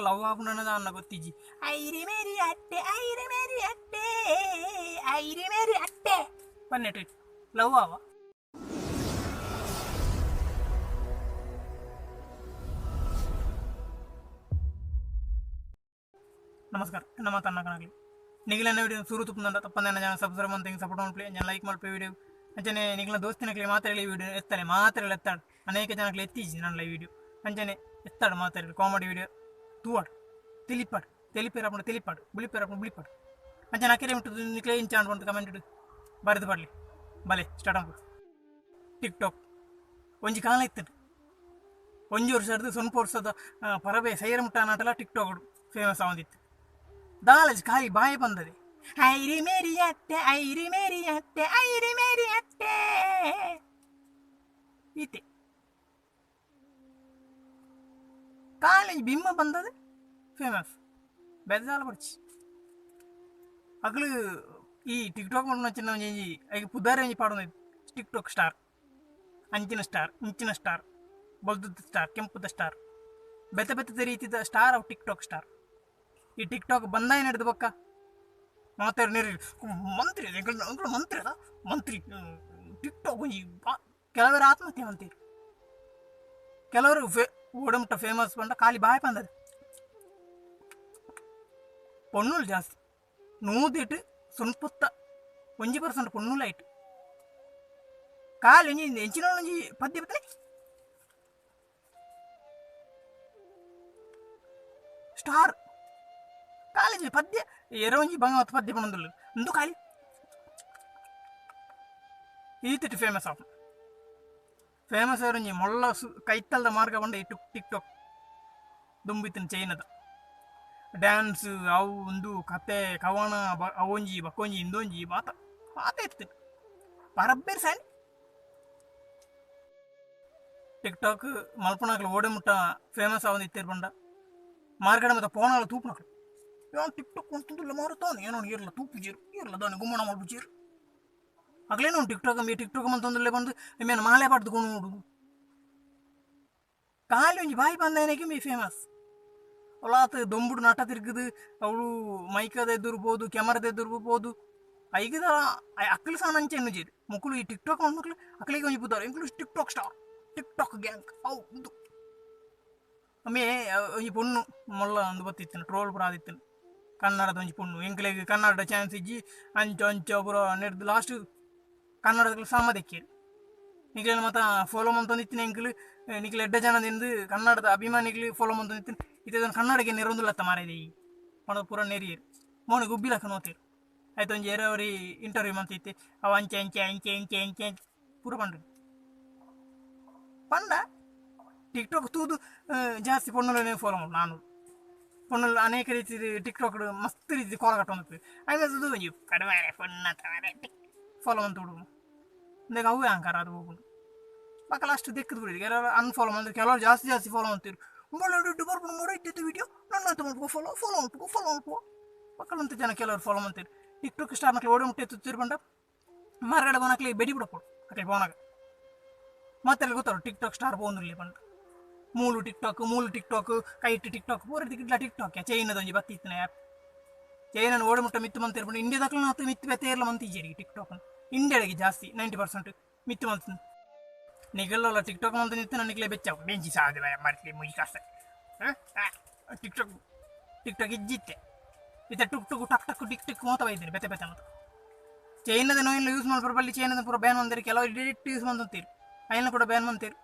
love ಆಪುಂಡನದ ಅನ್ನ ಗೊತ್ತಿಜ್ಜಿ ಐರಿ ಮೇರಿ ಅಟ್ಟೆ ಐರಿ ಮೇರಿ ಅಟ್ಟೆ ಐರಿ ಮೇರಿ ಅಟ್ಟೆ ಪನ್ನೆಟ್ರಿ ಲವ್ ಆವ ನಮಸ್ಕಾರ ನಮ್ಮ ತನ್ನಕನಾಗಲಿ ನಿಗಲನ್ನ ವಿಡಿಯೋ ಸುರು ತುಪ್ಪಂದ ತಪ್ಪಂದ ನಾನು ಸಬ್ಸ್ಕ್ರೈಬ್ ಅಂತ ಸಪೋರ್ಟ್ ಮಾಡ್ಲಿ ನಾನು ಲೈಕ್ ಮಾಡ್ಪೇ ವಿಡಿಯೋ ಅಂಚನೆ ನಿಗಲ ದೋಸ್ತಿನಕ್ಲಿ ಮಾತಾಡಲಿ ವಿಡಿಯೋ ಎತ್ತಲೆ ಮಾತಾಡಲಿ ಎತ್ತಾಡು ಅನೇಕ ಜನಕ್ಕೆ ಎತ್ತೀಜಿ ನನ್ನ ವಿಡಿಯೋ ಅಂಚನೆ ಎತ್ತಾಡು ಮಾತಾಡಲಿ ಕಾಮಿಡಿ ವಿಡಿಯೋ ತೂವಾಡು ತಿಳಿಪಾಡು ತಿಳಿಪೇರಪ್ಪು ತಿಳಿಪಾಡು ಬಿಳಿಪೇರಪ್ಪು ಬಿಳಿಪಾಡು ಅಂಚನೆ ಅಕೆರೆ ಮುಟ್ಟು ನಿಕ್ಲೆ ಇಂಚ ಅನ್ಕೊಂಡು ಕಮೆಂಟ್ ಇಡು ಬರೆದು ಬರಲಿ ಬಲೆ ಸ್ಟಾರ್ಟ್ ಆಗ್ಬೋದು ಟಿಕ್ಟಾಕ್ ಒಂಜಿ ಕಾಲ ಇತ್ತು ಒಂಜಿ ವರ್ಷದ ಸ್ವಲ್ಪ ವರ್ಷದ ಪರಬೆ ಸೈರ ಮುಟ್ಟ ನಾಟೆಲ್ಲ ಟಿಕ್ಟಾಕ್ ಫೇಮಸ್ ಆಗೋದಿತ್ತು ದಾಲಜ್ ಖಾಲಿ ಬಾಯಿ ಬಂದದೆ ಐರಿ ಮೇರಿ ಅತ್ತೆ ಐರಿ ಮೇರಿ ಅತ್ತೆ ಐರಿ ಮೇರಿ ಅತ್ತೆ ಈತೆ ಕಾಲೇಜ್ ಬಿಮ್ಮ ಬಂದದೆ ಫೇಮಸ್ ಬೆದ್ದಾಲ ಪಡಿಸಿ ಅಗ್ಲು ಈ ಟಿಕ್ಟಾಕ್ ಮಾಡ್ಚಿನ ಒಂಜಿ ಐಗೆ ಪುದಾರಿ ಒಂಜಿ ಪಾಡೋದು ಟಿಕ್ಟಾಕ್ ಸ್ಟಾರ್ ಅಂಚಿನ ಸ್ಟಾರ್ ಇಂಚಿನ ಸ್ಟಾರ್ ಬಲ್ದುದ ಸ್ಟಾರ್ ಕೆಂಪುದ ಸ್ಟಾರ್ ಬೆತ್ತ ಬೆತ್ತದ ರೀತಿದ ಸ್ಟಾರ್ ಅವು ಟಿಕ್ಟಾಕ್ ಸ್ಟಾರ್ ಈ ಟಿಕ್ಟಾಕ್ ಬಂದ ನಡೆದು ಬಕ್ಕ ಮಾತಾಡಿ ನೀರು ಮಂತ್ರಿ ಮಂತ್ರಿ ಅದ ಮಂತ್ರಿ ಟಿಕ್ಟಾಕ್ ಒಂಜಿ ಕೆಲವರು ಆತ್ಮಹತ್ಯೆ ಅಂತೀರು ಕೆಲವರು ಓಡಮುಟ್ಟ ಫೇಮಸ್ ಬಂದ ಖಾಲಿ ಬಾಯಿ ಬಂದದ ಪೊಣ್ಣುಲು ಜಾಸ್ತಿ ನೂದಿಟ್ಟು ಸುನ್ಪುತ್ತ 1% ಪೊಣ್ಣುಲ ಆಯ್ತು ಕಾಲು ಎಂಚಿನ ಒಂಜಿ ಪದ್ಯ ಬತ್ತನೆ ಸ್ಟಾರ್ ಕಾಲೇಜ್ ಪದ್ಯ ಎರೊಂಜಿ ಬಂಗ ಪದ್ಯ ಬಂದಲ್ಲ ಒಂದು ಖಾಲಿ ಈತಿಟ್ಟು ಫೇಮಸ್ ಆಫ್ ಫೇಮಸ್ ಅವರಂಜಿ ಮೊಳ್ಳ ಕೈತಲ್ದ ಮಾರ್ಗ ಬಂದ ಈ ಟಿಕ್ಟಾಕ್ ದುಂಬಿತ್ತಿನ ಚೈನದ ಡ್ಯಾನ್ಸ್ ಅವು ಒಂದು ಕತೆ ಕವನ ಅವೊಂಜಿ ಬಕ್ಕೊಂಜಿ ಇಂದೊಂಜಿ ಮಾತ ಇತ್ತು ಪರಬ್ಬೇರು ಸಾಣಿ ಟಿಕ್ಟಾಕ್ ಮಲ್ಪನಾಕ್ಲು ಓಡೆ ಮುಟ್ಟ ಫೇಮಸ್ ಆವಂದು ಇತ್ತೇರು ಬಂಡ ಮಾರ್ಗಡೆ ಮತ್ತೆ ಪೋನಾಳ ತೂಪನಾಕ್ಲು ಟಿಕ್ಟಾಕ್ ಅಂತಂದಿಲ್ಲ ಮಾರುತ್ತಾನೆ ಏನೋ ಇರಲ್ಲ ತೂಪುಜೀರು ಇರಲ್ಲ ದಾನೆ ಗುಮ್ಮಣ ಮಾಡ್ಬುಜೀರು ಆಗ್ಲೇನೋ ಟಿಕ್ಟಾಕ್ ಟಿಕ್ಟಾಕ್ ಅಂತಂದಲ್ಲೇ ಬಂದು ಮೇನು ಮಾಲೆ ಪಡ್ದುಕೊಂಡು ನೋಡುದು ಕಾಲಿ ಒಂಜಿ ಬಾಯಿ ಬಂದೇನಕ್ಕೆ ಮೀ ಫೇಮಸ್ ಅವಳಾತ ದೊಂಬುಡು ನಟ ತಿರುಗುದು ಅವಳು ಮೈಕದ ಎದುರ್ಬೋದು ಕ್ಯಾಮರದ ಎದುರ್ಬೋದು ಐಗದ ಅಕ್ಕಲು ಸಹ ನಂಚೆ ಎನ್ನುಜೀರು ಮಕ್ಕಳು ಈ ಟಿಕ್ಟಾಕ್ ಮಕ್ಕಳು ಅಕ್ಕಳಿಗೆ ಒಂಜಿ ಬುದ್ಧಾರು ಇಂಕ್ಲು ಟಿಕ್ಟಾಕ್ ಸ್ಟಾರ್ ಟಿಕ್ಟಾಕ್ ಗ್ಯಾಂಗ್ ಹೌದು ಒಮ್ಮೆ ಒಂಜಿ ಪೊಣ್ಣು ಮೊಲ್ಲ ಒಂದು ಬತ್ತಿತ್ತನು ಟ್ರೋಲ್ ಪುರ ಆದಿತ್ತನು ಕನ್ನಡದ ಒಂಜಿ ಪೊಣ್ಣು ಎಂಕ್ಲೆಗೆ ಕನ್ನಡ ಚಾನ್ಸ್ ಇಜ್ಜಿ ಅಂಚ ಪುರ ನೆಡ್ದು ಲಾಸ್ಟ್ ಕನ್ನಡದ ಸಾಮದಕ್ಕೇರು ನಿಕ್ಲೆಲ್ಲ ಮತ್ತು ಫಾಲೋ ಮಂತಂದಿತ್ತಿನ ಎಂಕ್ಲು ನಿಕ್ಲೆ ಎಡ್ಡ ಜನದಿಂದ ಕನ್ನಡದ ಅಭಿಮಾನಿಗಳು ಫಾಲೋ ಮಂತಂದಿತ್ತಿನ ಇದನ್ನು ಕನ್ನಡಕ್ಕೆ ನೆರೊಂದುಲ್ಲತ್ತ ಮಾರೇದಿ ಮಾಡೋದು ಪೂರ ನೆರಿಯರು ಮೋನಿಗೆ ಗುಬ್ಬಿಲಕ್ಕ ನೋತೀರು ಆಯ್ತು ಒಂಜಿ ಎರವರಿ ಇಂಟರ್ವ್ಯೂ ಮಂತಿತ್ತೆ ಅವ ಅಂಚೆ ಅಂಚೆ ಅಂಚೆ ಅಂಚೆ ಅಂಚೆ ಅಂಚೆ ಪೂರ ಪಂಡ್ರಿ ಪಂಡ ಟಿಕ್ಟಾಕ್ ತೂದು ಜಾಸ್ತಿ ಪೊಣ್ಣುಲೇ ಫಾಲೋ ಮಾಡು ನಾನು ಪೊಣ್ಣು ಅನೇಕ ರೀತಿ ಟಿಕ್ಟಾಕ್ ಮಸ್ತ್ ರೀತಿ ಕಾಲ ಕಟ್ಟೊಂದು ಹಾಗಾದ್ರೆ ಒಂಜಿ ಕಡಿಮೆ ಪೊಣ್ಣ ಫಾಲೋ ಅಂತ ಹುಡುಗ ಅಂದಾಗ ಅವೇ ಅಂಕಾರ ಅದು ಹೋಗುದು ಮಕ್ಕಳು ಅಷ್ಟು ದಿಕ್ಕದು ಬಿಡಿದೆ ಕೆಲವರು ಅನ್ಫಾಲೋ ಮಾಡಿದ್ರೆ ಕೆಲವರು ಜಾಸ್ತಿ ಫಾಲೋ ಅಂತಿರು ಮೊಳ್ಳೆ ದುಡ್ಡು ಬರ್ಬೋದು ನೋಡಿ ಇದ್ದಿದ್ದು ವಿಡಿಯೋ ನನ್ನಂತ ಮಾಡ್ಕೋ ಫಾಲೋ ಮಾಡ್ಕೋ ಮಕ್ಕಳಂತ ಜನ ಕೆಲವರು ಫಾಲೋ ಮಾಡ್ತೀರಿ ಟಿಕ್ಟಾಕ್ ಸ್ಟಾರ್ ಮಕ್ಳು ಓಡಿ ಮುಟ್ಟೆ ತಿರ್ಬಂಡ ಮಾರ್ಗಡೆ ಬೋನಕ್ಲಿ ಬೆಡಿ ಬಿಡಪ್ಪಡು ಅಕ್ಲಿ ಬೋನಾಗ ಮತ್ತೆ ಗೊತ್ತಾರು ಟಿಕ್ಟಾಕ್ ಸ್ಟಾರ್ ಬೋನಲ್ಲಿ ಬಂದು ಮೂಲು ಟಿಕ್ಟಾಕ್ ಕೈಟ್ ಟಿಕ್ಟಾಕ್ ಪೂರ ಟಿಕ್ಲ ಟಿಕ್ಟಾಕ್ ಚೈನದ ಒಂಜಿ ಬತ್ತಿತ್ತಿನ ಆ್ಯಪ್ ಚೈನನ್ನು ಓಡಿ ಮುಟ್ಟ ಮಿತ್ತು ಮಂತ ಇರ್ಬೋದು ಇಂಡಿಯಾದಾಗ್ಲೂ ಹತ್ತು ಮಿತ್ತು ಬೆತ್ತೆ ಇರಲ್ಲ ಮಂತಿದ್ದೀರಿ ಟಿಕ್ಟಾಕ್ ಇಂಡಿಯಾಡಿಗೆ ಜಾಸ್ತಿ 90% ಮಿತ್ತು ಮಂತ ನಿಗಲ್ಲ ಟಿಕ್ಟಾಕ್ ಮಂತ ನಿಂತು ನನಗೆ ಬೆಚ್ಚಾವು ಬೆಂಚಿ ಸಾಧ್ಯ ಮಾಡ್ತೀವಿ ಮುಗಿ ಕಾಸ್ತ ಟಿಕ್ಟಾಕ್ ಇಜ್ಜಿತ್ತೆ ಇತ್ತೆ ಟುಕ್ ಟಿಕ್ ಮೋತ ಬೈತೀನಿ ಬೆತ್ತೆ ಮತ್ತು ಚೈನದ ನೋಯಿಲ್ಲ ಯೂಸ್ ಮಾಡ್ಬಾರ ಬಲ್ಲಿ ಚೈನದ ಪೂರ ಬ್ಯಾನ್ ಬಂದಿರಿ ಕೆಲವರು ಡೈರೆಕ್ಟ್ ಯೂಸ್ ಮಂತೀರಿ ಅಯ್ಯನ ಕೂಡ ಬ್ಯಾನ್ ಮಂತೀರಿ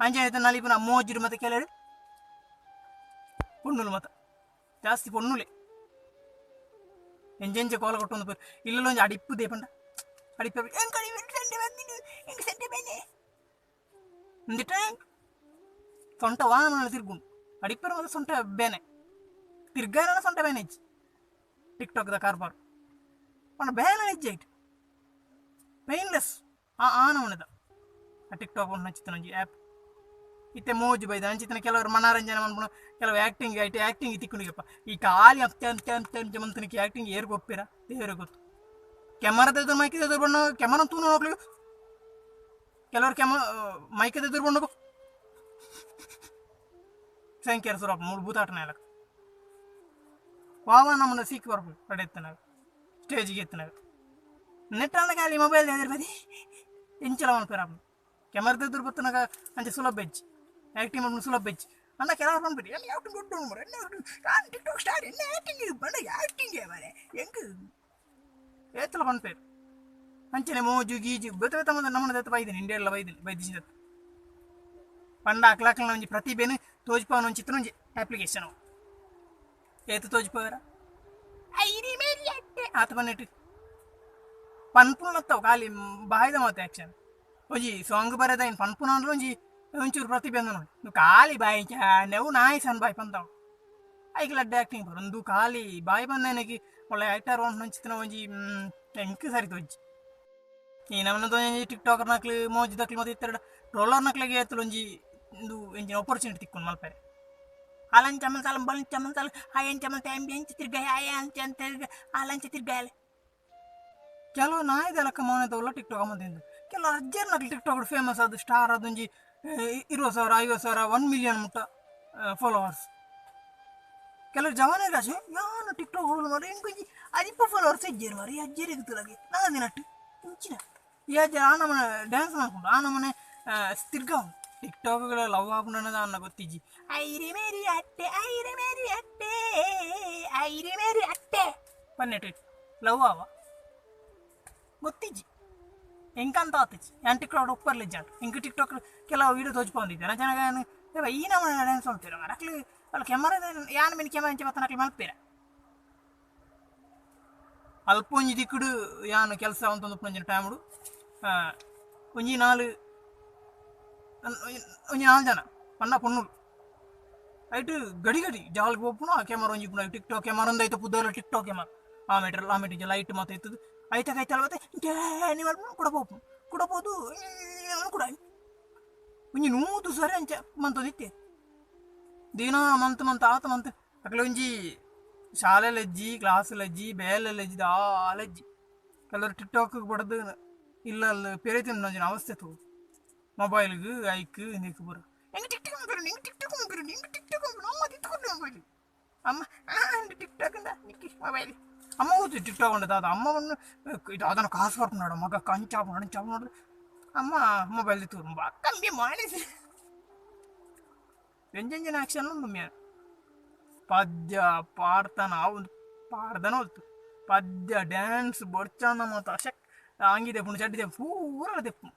ಅಂಜಾಯ್ತು ನಲ್ಲಿ ಪುನಃ ಮೋಜಿರು ಮತ್ತೆ ಕೆಲವರು ಪೊಣ್ಣುಲು ಮತ ಜಾಸ್ತಿ ಪೊಣ್ಣುಲೆ ಎಂಜೆಂಜೆ ಕೋಲ ಕೊಟ್ಟು ಒಂದು ಇಲ್ಲೆಲ್ಲ ಒಂದು ಅಡಿಪ್ಪುದೇ ಪಂಡ ಅಡಿಪ್ಪ ಒಂದಿಟ್ಟ ಸೊಂಟ ವಾಹನ ತಿರ್ಗುಂಡು ಅಡಿಪ್ಪರ ಮತ್ತೆ ಸೊಂಟ ಬೇನೆ ತಿರ್ಗಾನ ಸೊಂಟ ಬೇನೆ ಹೆಚ್ಚು ಟಿಕ್ಟಾಕ್ದ ಕಾರ್ಬಾರು ಪಂಡ ಬೇನೆ ಹೆಜ್ಜೆ ಆಯ್ತು ಪೈನ್ಲೆಸ್ ಆನವನದ ಆ ಟಿಕ್ಟಾಕ್ ಒಂದು ಹಚ್ಚಿತ ಒಂಜಿ ಆ್ಯಪ್ ಇತ್ತೆ ಮೋಜು ಬೈದ ಅಂಚಿತನ ಕೆಲವರು ಮನೋರಂಜನೆ ಮಾಡ್ಬೋದು ಕೆಲವು ಆ್ಯಕ್ಟಿಂಗ್ ತಿಕ್ಕೊಂಡಿಗಪ್ಪ ಈ ಖಾಲಿ ಅಂತೆ ಮಂತನಿಗೆ ಆ್ಯಕ್ಟಿಂಗ್ ಏರ್ ಗೊಪ್ಪಿರ ದೇವರೇ ಗೊತ್ತು ಕ್ಯಾಮರದ ಎದುರು ಮೈಕದ ಎದುರು ಬಣ್ಣ ಕ್ಯಾಮರ ತೂನು ಹೋಗ್ಲಿ ಕೆಲವರು ಮೈಕದ ಎದುರು ಬಣ್ಣು ಸಂಖ್ಯೆ ಸುರಪ್ಪ ಮೂಲಭೂತ ಆಟನ ಎಲ್ಲ ವಾವ ನಮ್ಮನ್ನ ಸಿಕ್ಕಿ ಬರ್ಬೇಕು ಕಡೆ ಎತ್ತನಾಗ ಸ್ಟೇಜಿಗೆ ಎತ್ತನಾಗ ನೆಟ್ ಅನ್ನ ಖಾಲಿ ಮೊಬೈಲ್ ಬದಿ ಎಂಚಲ ಮನ್ಪೇರ ಕೆಮರ್ದಿದ್ರು ಬತ್ತನಾಗ ಅಂಚೆ ಸುಲಭ ಬೆಚ್ಚಿ ಆ್ಯಕ್ಟಿಂಗ್ ಮಾಡ್ಕೊಂಡು ಸುಲಭ ಬೆಚ್ಚಿ ಅನ್ನ ಕೆಲವರು ಬಂದ್ಬಿಟ್ಟು ಎಲ್ಲಿ ಆ್ಯಕ್ಟಿಂಗ್ ದೊಡ್ಡ ಮರೆ ನಾನು ಟಿಕ್ಟಾಕ್ ಸ್ಟಾರ್ என்ன ஆக்டிங் பண்ண ஆக்டிங் மರೆ ಹೆಂಗೆ ಏತಲ ಬಂದ್ಪೇರು ಅಂಚನೆ ಮೋಜು ಗೀಜು ಬೆತ್ತ ಬೆತ್ತ ಮುಂದೆ ನಮ್ಮನ್ನ ದತ್ತ ಬೈದಿನಿ ಇಂಡಿಯಾ ಎಲ್ಲ ಬೈದಿಸಿದ ಪಂಡ ಅಕ್ಲಾಕ್ಲ ಒಂಜಿ ಪ್ರತಿಭೆನು ತೋಜ್ಪಾವನ ಒಂದು ಚಿತ್ರ ಒಂಜಿ ಅಪ್ಲಿಕೇಶನ್ ಏತು ತೋಜ್ಪವರ ಐರಿ ಮೇರಿ ಅಟ್ಟೆ ಆತ ಬನ್ನೆಟ್ಟು ಪನ್ಪುನತ್ತವು ಖಾಲಿ ಬಾಯ್ದ ಮಾತು ಆ್ಯಕ್ಷನ್ ಒಂಜಿ ಸಾಂಗ್ ಬರೆದ ಏನು ಪನ್ಪುನ ಅಂದ್ರೆ ಒಂಚೂರು ಪ್ರತಿಭೆ ಅಂದ ನೋಡಿ ನೀವು ಖಾಲಿ ಬಾಯಿ ನೆವು ನಾಯಿ ಸಣ್ಣ ಬಾಯಿ ಬಂದವು ಐಗೆ ಲಡ್ಡೆ ಆ್ಯಕ್ಟಿಂಗ್ ಬರ ಒಂದು ಖಾಲಿ ಬಾಯಿ ಬಂದ ನನಗೆ ಒಳ್ಳೆ ಆ್ಯಕ್ಟರ್ ಒಂದು ಚಿತ್ರ ಒಂಜಿ ಹೆಂಗೆ ಸರಿ ತೋಜಿ ಈ ನಮ್ಮದು ಒಂಜಿ ಟಿಕ್ಟಾಕರ್ ನಕ್ಲು ಮೋಜಿ ದಕ್ಲು ಮತ್ತೆ ಇತ್ತರ ಟ್ರೋಲರ್ ನಕ್ಲಿಗೆ ಏತಲು ಒಂಜಿ ಒಂದು ಎಂಜಿನ ಆಪರ್ಚುನಿಟಿ ತಿಕ್ಕೊಂಡು ಮಲ್ಪರೆ ಅಲಂಚ ಮಲ್ಸಾಲ ಬಲಂಚ ಮಲ್ಸಾಲ ಹಾಯಂಚ ಮಲ್ತ ಎಂಚ ತಿರ್ಗಾಯ ಹಾಯ ಅಂಚ ಅಂತ ಅಲಂಚ ತಿರ್ಗಾಯಲೆ ಕೆಲವು ನಾಯಿದೆಲಕ್ಕ ಮೌನದವಲ್ಲ ಟಿಕ್ಟಾಕ್ ಅಮ್ಮದಿಂದ ಕೆಲವು ಅಜ್ಜರ್ ನಕ್ಲು ಟಿಕ್ಟಾಕ್ ಫೇಮಸ್ ಅದು ಸ್ಟಾರ್ ಅದೊಂಜಿ 20,000 50,000 1 ಮಿಲಿಯನ್ ಮುಟ್ಟ ಫಾಲೋವರ್ಸ್ ಕೆಲವರು ಜವಾನ ರಾಜು ಯಾನು ಟಿಕ್ಟಾಕ್ ಹೋಗಲು ಮಾಡಿ ಹೆಂಗೆ ಅದಿಪ್ಪ ಫಾಲೋವರ್ಸ್ ಅಜ್ಜೇರು ಮಾರಿ ಅಜ್ಜೇರು ಇರ್ತಲಾಗೆ ನಾನು ನಟ್ಟು ಇಂಚಿನ ಈ ಅಜ್ಜ ಆ ನಮ್ಮನೆ ಡ್ಯಾನ್ಸ್ ಮಾಡ್ಕೊಂಡು ಆ ನಮ್ಮನೆ ತಿರ್ಗಾ ಟಿಕ್ಟಾಕ್ಗಳ ಲವ್ ಆಪಣದ ಅನ್ನ ಗೊತ್ತಿಜ್ಜಿ ಐರಿ ಮೇರಿ ಅಟ್ಟೆ ಐರಿ ಮೇರಿ ಅಟ್ಟೆ ಐರಿ ಮೇರಿ ಅಟ್ಟೆ ಪನ್ನೆಟ್ಟು ಲವ್ ಆವ ಗೊತ್ತಿಜ್ಜಿ ಹೆಂಗಂತ ಆತಿಜ್ಜಿ ನಾನು ಟಿಕ್ಟಾಕ್ ಒಪ್ಪರ್ಲಿಜ್ಜ ಹಿಂಗೆ ಟಿಕ್ಟಾಕ್ ಕೆಲವು ವೀಡಿಯೋ ತೋಚ್ಕೊಂಡಿದ್ದೆ ನಾ ಚೆನ್ನಾಗ ಈ ನಮ್ಮ ಡ್ಯಾನ್ಸ್ ಮಾಡ್ತೀರ ಮರಕ್ಲಿ ಅಲ್ಲಿ ಕೆಮರದ ಯಾನು ಮಿನಿ ಕೆಮ ಅಂಚೆ ಮತ್ತೆ ನಕ್ಲಿ ಮಲ್ಪೀರ ಅಲ್ಪ ಒಂಜಿ ದಿಕ್ಕುಡು ಯಾನು ಕೆಲಸ ಅಂತಂದು ಒಂಜಿನ ಟೈಮುಡು ಒಂಜಿ ನಾಲು ಜನ ಪಣ್ಣ ಪೊಣ್ಣುಲು ಐಟು ಗಡಿ ಗಡಿ ಜಾಲ್ಗೆ ಹೋಗ್ಪುನು ಆ ಕ್ಯಾಮರಾ ಒಂಜಿ ಪುಣ ಟಿಕ್ಟಾಕ್ ಕ್ಯಾಮರಾ ಒಂದೈತೆ ಪುದ್ದಲ್ಲ ಟಿಕ್ಟಾಕ್ ಕ್ಯಾಮರಾ ಆ ಮೀಟರ್ ಲೈಟ್ ಮತ್ತೆ ಇತ್ತದು ಐತಕೈತಲ್ಲ ಮತ್ತೆ ಡ್ಯಾನಿ ಮಾಡ್ಕೊಂಡು ಕೊಡಬಹುದು ಕೂಡ ಒಂಜಿ 100 ಸರಿ ಅಂಚೆ ಮಂತದಿತ್ತೆ ದಿನ ಮಂತ್ ಆತ ಮಂತ್ ಅಕ್ಲೆ ಒಂಜಿ ಶಾಲೆಲೆಜ್ಜಿ ಕ್ಲಾಸ್ಲೆಜ್ಜಿ ಬೇಲೆಜ್ಜಿ ದಾಲೆಜ್ಜಿ ಕೆಲವರು ಟಿಕ್ಟಾಕ್ ಬಡದು ಇಲ್ಲ ಪೇರೈತಿ ಒಂಜಿನ ಅವಸ್ಥೆ ತಗೋ ಮೊಬೈಲ್ಗೆ ಐಕ್ ನೀಕು ಬರ ಹೆಂಗೆ ಟಿಕ್ಟಾಕ್ ಅಮ್ಮ ತಿತ್ಕೊಂಡು ಮೊಬೈಲ್ ಅಮ್ಮ ಟಿಕ್ಟಾಕ್ ಅಂದ ನಿಕ್ಕಿ ಮೊಬೈಲ್ ಅಮ್ಮ ಹೋಗ್ತು ಟಿಕ್ಟಾಕ್ ಉಂಟದ ಅದು ಅಮ್ಮ ಬಂದು ಇದು ಅದನ್ನು ಕಾಸು ಕೊಟ್ಟು ನೋಡು ಮಗ ಕಂಚಾಪ್ ನೋಡಿದ್ರೆ ಅಮ್ಮ ಮೊಬೈಲ್ ತಿತ್ತು ಕಮ್ಮಿ ಮಾಡಿಸಿ ಎಂಜೆಂಜಿನ ಆ್ಯಕ್ಷನ್ ಕಮ್ಮಿ ಪದ್ಯ ಪಾಡ್ತಾನ ಒಂದು ಪಾಡ್ದನ ಹೊಲ್ತು ಪದ್ಯ ಡ್ಯಾನ್ಸ್ ಬಡ್ಚಾನ ಮತ್ತು ಅಶಕ್ ಹಂಗಿದೆ ಪುಣ್ಯ ಚಡ್ಡಿದೆ ಪೂರ ದೆಪ್ಪು